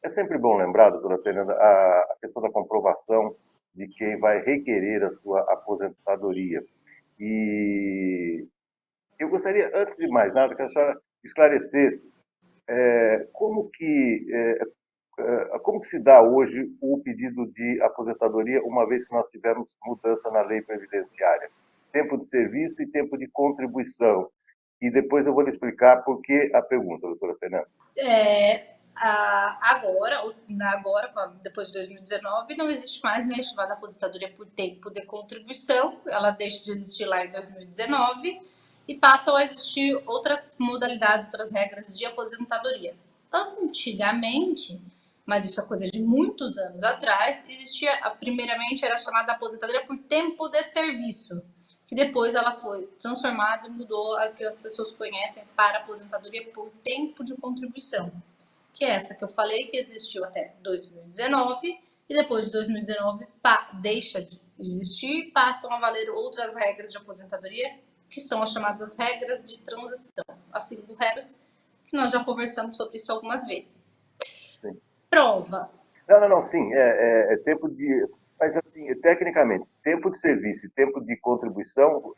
É sempre bom lembrar, doutora Fernanda, a questão da comprovação de quem vai requerer a sua aposentadoria. E eu gostaria, antes de mais nada, que a senhora esclarecesse como que se dá hoje o pedido de aposentadoria, uma vez que nós tivemos mudança na lei previdenciária. Tempo de serviço e tempo de contribuição. E depois eu vou lhe explicar por que a pergunta, doutora Fernanda. Depois de 2019, não existe mais nem a chamada aposentadoria por tempo de contribuição, ela deixa de existir lá em 2019 e passam a existir outras modalidades, outras regras de aposentadoria. Antigamente, mas isso é coisa de muitos anos atrás, existia, primeiramente, era chamada aposentadoria por tempo de serviço, que depois ela foi transformada e mudou a que as pessoas conhecem para aposentadoria por tempo de contribuição, que é essa que eu falei, que existiu até 2019, e depois de 2019 deixa de existir e passam a valer outras regras de aposentadoria, que são as chamadas regras de transição. As 5 regras que nós já conversamos sobre isso algumas vezes. Sim. Prova. Não, sim, é tempo de... Mas, assim, tecnicamente, tempo de serviço e tempo de contribuição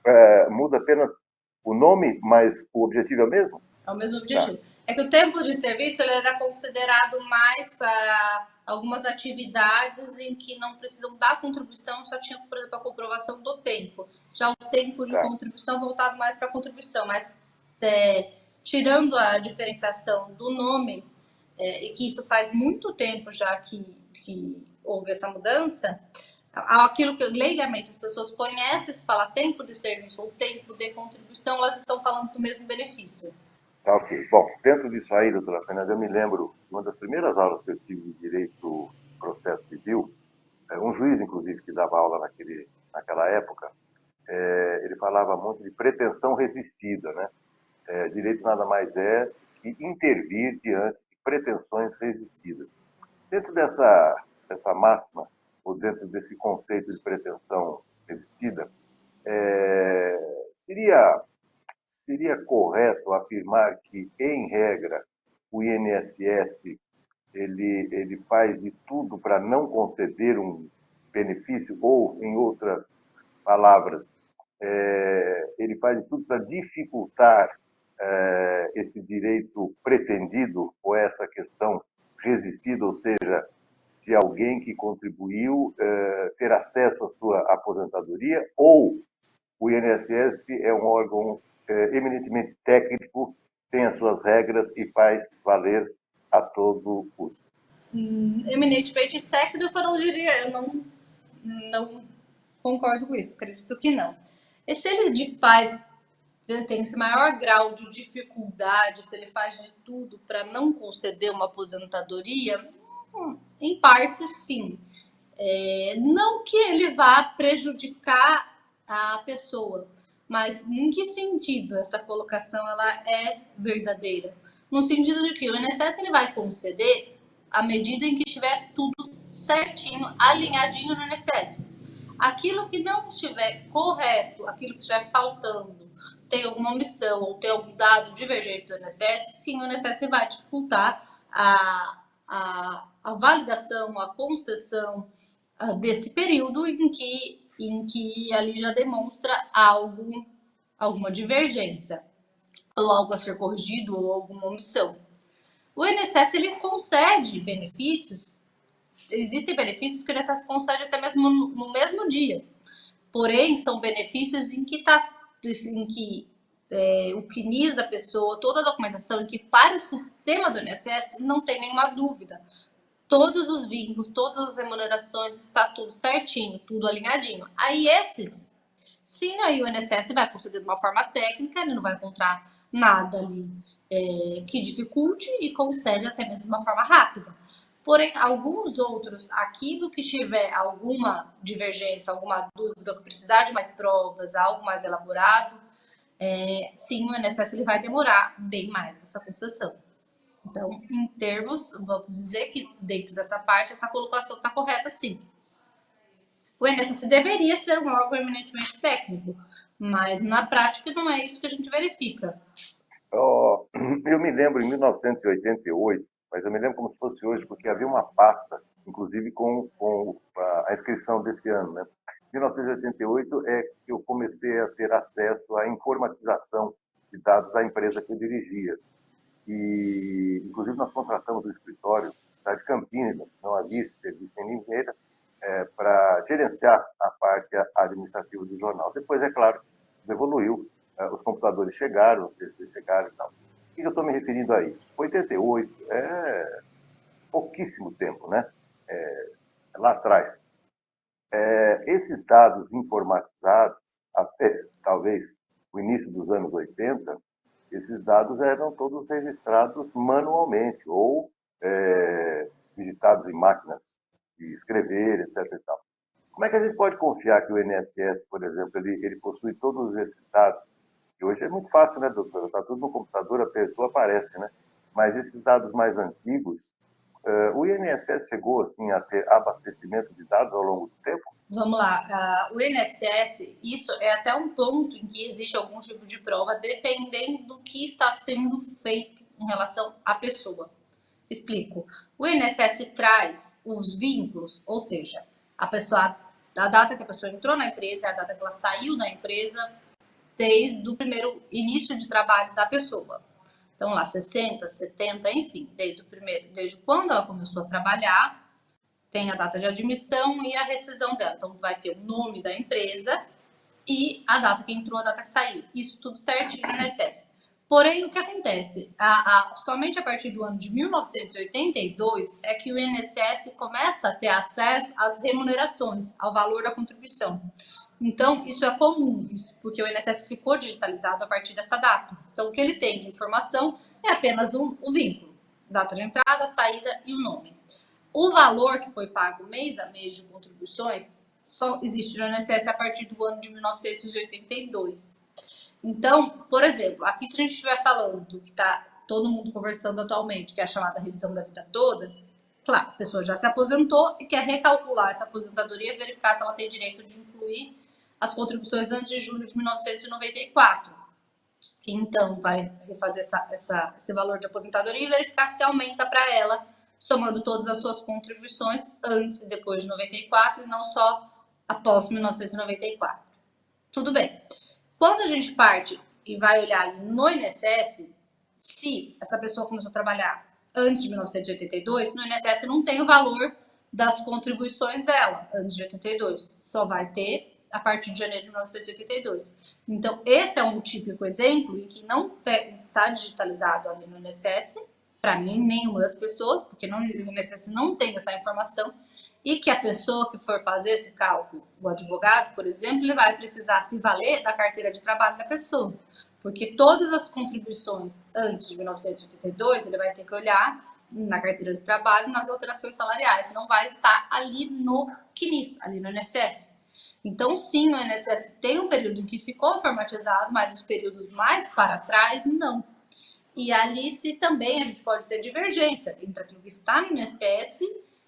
muda apenas o nome, mas o objetivo é o mesmo? É o mesmo objetivo. Tá. É que o tempo de serviço ele era considerado mais para algumas atividades em que não precisam da contribuição, só tinha, por exemplo, a comprovação do tempo. Já o tempo de contribuição voltado mais para a contribuição, mas tirando a diferenciação do nome, e que isso faz muito tempo já que houve essa mudança, aquilo que legalmente as pessoas conhecem, se fala tempo de serviço ou tempo de contribuição, elas estão falando do mesmo benefício. Tá, ok. Bom, dentro disso aí, doutora Fernanda, eu me lembro, uma das primeiras aulas que eu tive de Direito Processo Civil, um juiz, inclusive, que dava aula naquela época, ele falava muito de pretensão resistida, né? Direito nada mais é que intervir diante de pretensões resistidas. Dentro dessa máxima, ou dentro desse conceito de pretensão resistida, seria correto afirmar que, em regra, o INSS ele faz de tudo para não conceder um benefício, ou, em outras palavras, ele faz de tudo para dificultar esse direito pretendido, ou essa questão resistida, ou seja, de alguém que contribuiu ter acesso à sua aposentadoria, ou o INSS é um órgão eminentemente técnico, tem as suas regras e faz valer a todo custo. Eminentemente técnico, eu não diria, eu não concordo com isso, acredito que não. E se ele tem esse maior grau de dificuldade, se ele faz de tudo para não conceder uma aposentadoria, em parte sim. Não que ele vá prejudicar a pessoa, mas em que sentido essa colocação ela é verdadeira? No sentido de que o INSS ele vai conceder à medida em que estiver tudo certinho, alinhadinho no INSS. Aquilo que não estiver correto, aquilo que estiver faltando, tem alguma omissão ou tem algum dado divergente do INSS, sim, o INSS vai dificultar a validação, a concessão desse período em que ali já demonstra alguma divergência, ou algo a ser corrigido, ou alguma omissão. O INSS ele concede benefícios, existem benefícios que o INSS concede até mesmo no mesmo dia, porém são benefícios em que o CNIS da pessoa, toda a documentação em que para o sistema do INSS não tem nenhuma dúvida. Todos os vínculos, todas as remunerações, está tudo certinho, tudo alinhadinho. Aí aí o INSS vai conceder de uma forma técnica, ele não vai encontrar nada ali que dificulte e concede até mesmo de uma forma rápida. Porém, alguns outros, aquilo que tiver alguma divergência, alguma dúvida, que precisar de mais provas, algo mais elaborado, sim, o INSS ele vai demorar bem mais nessa concessão. Então, em termos, vamos dizer que dentro dessa parte, essa colocação está correta, sim. O INSS deveria ser um órgão eminentemente técnico, mas na prática não é isso que a gente verifica. Eu me lembro, em 1988, mas eu me lembro como se fosse hoje, porque havia uma pasta, inclusive com a inscrição desse ano, né? Em 1988 é que eu comecei a ter acesso à informatização de dados da empresa que eu dirigia. E, inclusive, nós contratamos um escritório na cidade de Campinas, não havia esse serviço em Limeira, para gerenciar a parte administrativa do jornal. Depois, é claro, evoluiu, os computadores chegaram, os PCs chegaram e tal. O que eu estou me referindo a isso? 88 é pouquíssimo tempo, né? Lá atrás. Esses dados informatizados, até talvez o início dos anos 80, esses dados eram todos registrados manualmente ou digitados em máquinas de escrever, etc. E tal. Como é que a gente pode confiar que o INSS, por exemplo, ele possui todos esses dados? Que hoje é muito fácil, né, doutor? Está tudo no computador, apertou, aparece, né? Mas esses dados mais antigos, o INSS chegou, assim, a ter abastecimento de dados ao longo do tempo? Vamos lá, o INSS, isso é até um ponto em que existe algum tipo de prova, dependendo do que está sendo feito em relação à pessoa. Explico. O INSS traz os vínculos, ou seja, a data que a pessoa entrou na empresa, a data que ela saiu da empresa, desde o primeiro início de trabalho da pessoa. Então lá, 60, 70, enfim, desde quando ela começou a trabalhar, tem a data de admissão e a rescisão dela. Então vai ter o nome da empresa e a data que entrou, a data que saiu. Isso tudo certinho no INSS. Porém, o que acontece? Somente a partir do ano de 1982 é que o INSS começa a ter acesso às remunerações, ao valor da contribuição. Então, isso é comum, porque o INSS ficou digitalizado a partir dessa data. Então, o que ele tem de informação é apenas o vínculo, data de entrada, saída e o nome. O valor que foi pago mês a mês de contribuições só existe no INSS a partir do ano de 1982. Então, por exemplo, aqui se a gente estiver falando do que está todo mundo conversando atualmente, que é a chamada revisão da vida toda, claro, a pessoa já se aposentou e quer recalcular essa aposentadoria e verificar se ela tem direito de incluir as contribuições antes de julho de 1994. Então, vai refazer esse valor de aposentadoria e verificar se aumenta para ela, somando todas as suas contribuições antes e depois de 94 e não só após 1994. Tudo bem. Quando a gente parte e vai olhar ali no INSS, se essa pessoa começou a trabalhar antes de 1982, no INSS não tem o valor das contribuições dela antes de 82. Só vai ter a partir de janeiro de 1982. Então, esse é um típico exemplo em que não está digitalizado ali no INSS, para mim, nenhuma das pessoas, porque o INSS não tem essa informação, e que a pessoa que for fazer esse cálculo, o advogado, por exemplo, ele vai precisar se valer da carteira de trabalho da pessoa, porque todas as contribuições antes de 1982, ele vai ter que olhar na carteira de trabalho, nas alterações salariais, não vai estar ali no CNIS, ali no INSS. Então, sim, o INSS tem um período em que ficou informatizado, mas os períodos mais para trás, não. E ali se também a gente pode ter divergência entre aquilo que está no INSS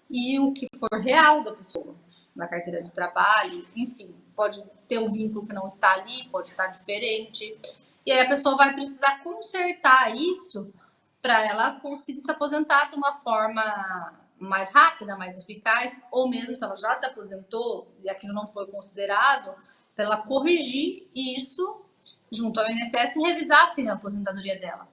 e o que for real da pessoa, na carteira de trabalho, enfim, pode ter um vínculo que não está ali, pode estar diferente. E aí a pessoa vai precisar consertar isso para ela conseguir se aposentar de uma forma mais rápida, mais eficaz, ou mesmo se ela já se aposentou e aquilo não foi considerado, para ela corrigir isso junto ao INSS e revisar assim, a aposentadoria dela.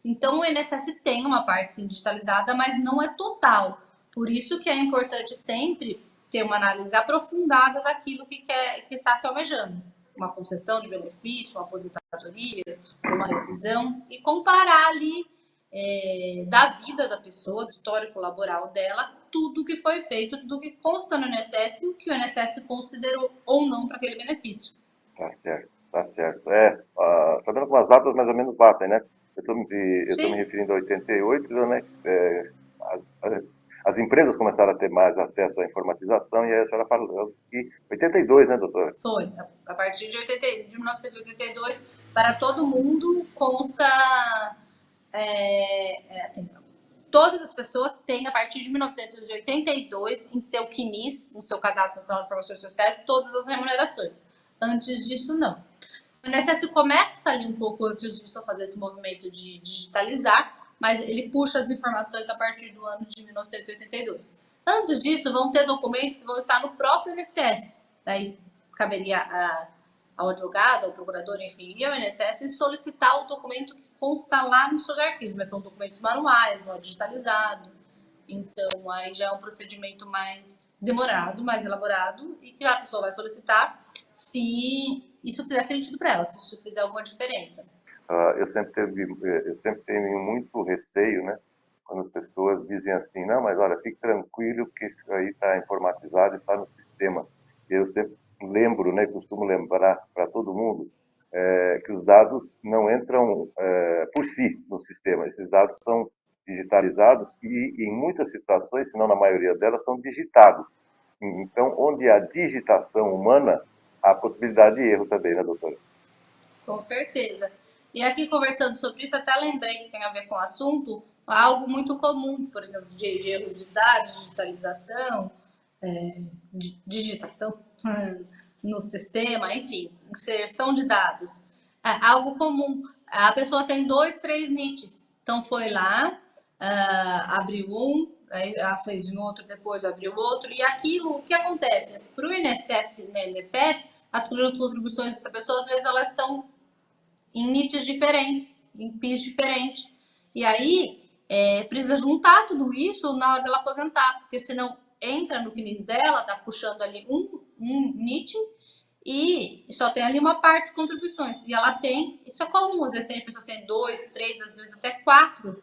Então o INSS tem uma parte sim digitalizada, mas não é total. Por isso que é importante sempre ter uma análise aprofundada daquilo que está se almejando. Uma concessão de benefício, uma aposentadoria, uma revisão, e comparar ali da vida da pessoa, do histórico laboral dela, tudo que foi feito, tudo que consta no INSS e o que o INSS considerou ou não para aquele benefício. Tá certo, tá certo. Tá vendo como as datas mais ou menos batem, né? Eu estou me referindo a 88, né? As empresas começaram a ter mais acesso à informatização, e aí a senhora falou que 82, né, doutora? Foi. A partir de 1982, para todo mundo, consta assim, todas as pessoas têm, a partir de 1982, em seu CNIS, no seu Cadastro Nacional de Informações Sociais, todas as remunerações. Antes disso, não. O INSS começa ali um pouco antes disso a fazer esse movimento de digitalizar, mas ele puxa as informações a partir do ano de 1982. Antes disso, vão ter documentos que vão estar no próprio INSS. Daí caberia ao advogado, ao procurador, enfim, e ao INSS solicitar o documento que consta lá nos seus arquivos, mas são documentos manuais, não é digitalizado. Então, aí já é um procedimento mais demorado, mais elaborado, e que a pessoa vai solicitar se isso fizer sentido para ela, se isso fizer alguma diferença. Eu sempre tenho muito receio, né, quando as pessoas dizem assim, não, mas olha, fique tranquilo que isso aí está informatizado, está no sistema. Eu sempre lembro, né, costumo lembrar para todo mundo que os dados não entram por si no sistema. Esses dados são digitalizados e, em muitas situações, se não na maioria delas, são digitados. Então, onde há digitação humana, há possibilidade de erro também, né, doutora? Com certeza. E aqui, conversando sobre isso, até lembrei que tem a ver com o assunto, algo muito comum, por exemplo, de erros de dados, digitalização, digitação no sistema, enfim, inserção de dados. É algo comum. A pessoa tem 2, 3 NITs. Então foi lá, abriu um, aí fez um outro, depois abriu outro. E aquilo, o que acontece? Para o INSS, as contribuições dessa pessoa, às vezes, elas estão em NITs diferentes, em PIS diferentes. E aí, precisa juntar tudo isso na hora dela aposentar, porque senão entra no CNIS dela, tá puxando ali um NIT e só tem ali uma parte de contribuições. E ela tem, isso é comum, às vezes tem pessoas que têm 2, 3, às vezes até 4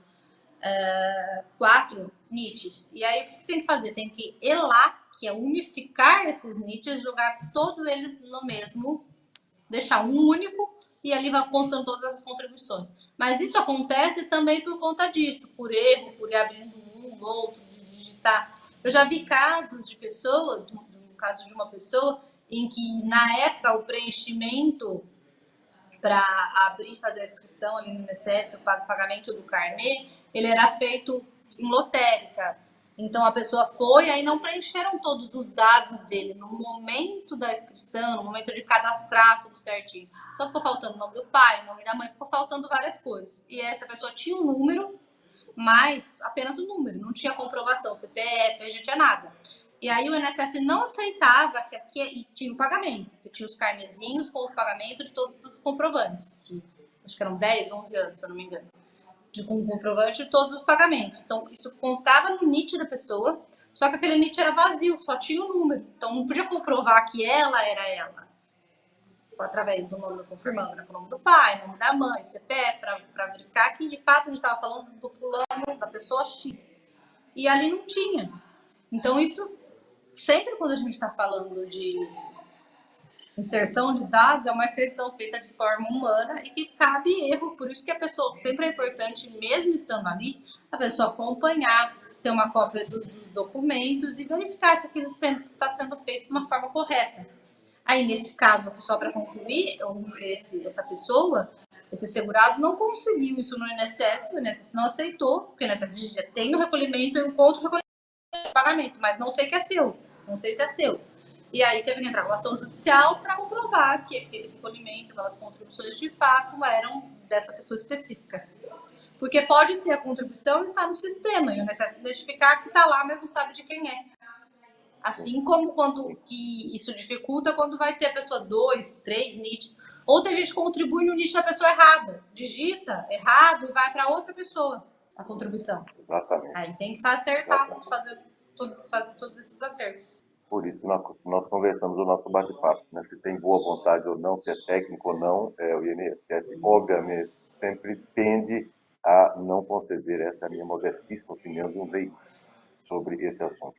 NITs. E aí o que tem que fazer? Tem que elar, que é unificar esses NITs, jogar todos eles no mesmo, deixar um único e ali vai constando todas as contribuições. Mas isso acontece também por conta disso, por erro, por ir abrindo um, outro, de digitar. Eu já vi casos de pessoas, no caso de uma pessoa, em que na época o preenchimento para abrir e fazer a inscrição ali no INSS, o pagamento do carnê, ele era feito em lotérica. Então a pessoa foi, aí não preencheram todos os dados dele no momento da inscrição, no momento de cadastrar tudo certinho. Então ficou faltando o nome do pai, o nome da mãe, ficou faltando várias coisas. E essa pessoa tinha um número, mas apenas o número, não tinha comprovação, CPF, a gente tinha nada. E aí o INSS não aceitava que tinha o pagamento, que tinha os carnezinhos com o pagamento de todos os comprovantes. Acho que eram 10, 11 anos, se eu não me engano. Com o comprovante de todos os pagamentos. Então, isso constava no NIT da pessoa, só que aquele NIT era vazio, só tinha o número. Então, não podia comprovar que ela era ela. Através do nome, confirmando, era com o nome do pai, nome da mãe, CPF, para verificar que, de fato, a gente estava falando do fulano, da pessoa X. E ali não tinha. Então, isso, sempre quando a gente está falando de inserção de dados, é uma inserção feita de forma humana e que cabe erro. Por isso que a pessoa, sempre é importante, mesmo estando ali, a pessoa acompanhar, ter uma cópia dos documentos e verificar se aquilo está sendo feito de uma forma correta. Aí, nesse caso, só para concluir, essa pessoa, esse segurado, não conseguiu isso no INSS, o INSS não aceitou, porque o INSS já tem o recolhimento e o outro recolhimento de pagamento, mas não sei que é seu, não sei se é seu. E aí teve que entrar uma ação judicial para comprovar que aquele recolhimento, aquelas contribuições de fato eram dessa pessoa específica. Porque pode ter a contribuição e estar no sistema, e o INSS identificar que está lá, mas não sabe de quem é. Assim como quando que isso dificulta quando vai ter a pessoa 2, 3 NITs. Ou tem gente que contribui no NIT da pessoa errada. Digita errado e vai para outra pessoa a contribuição. Exatamente. Aí tem que acertar, fazer todos esses acertos. Por isso que nós conversamos o nosso bate-papo, né? Se tem boa vontade ou não, se é técnico ou não, o INSS, obviamente, sempre tende a não conceder, essa é a minha modestíssima opinião de um veículo sobre esse assunto.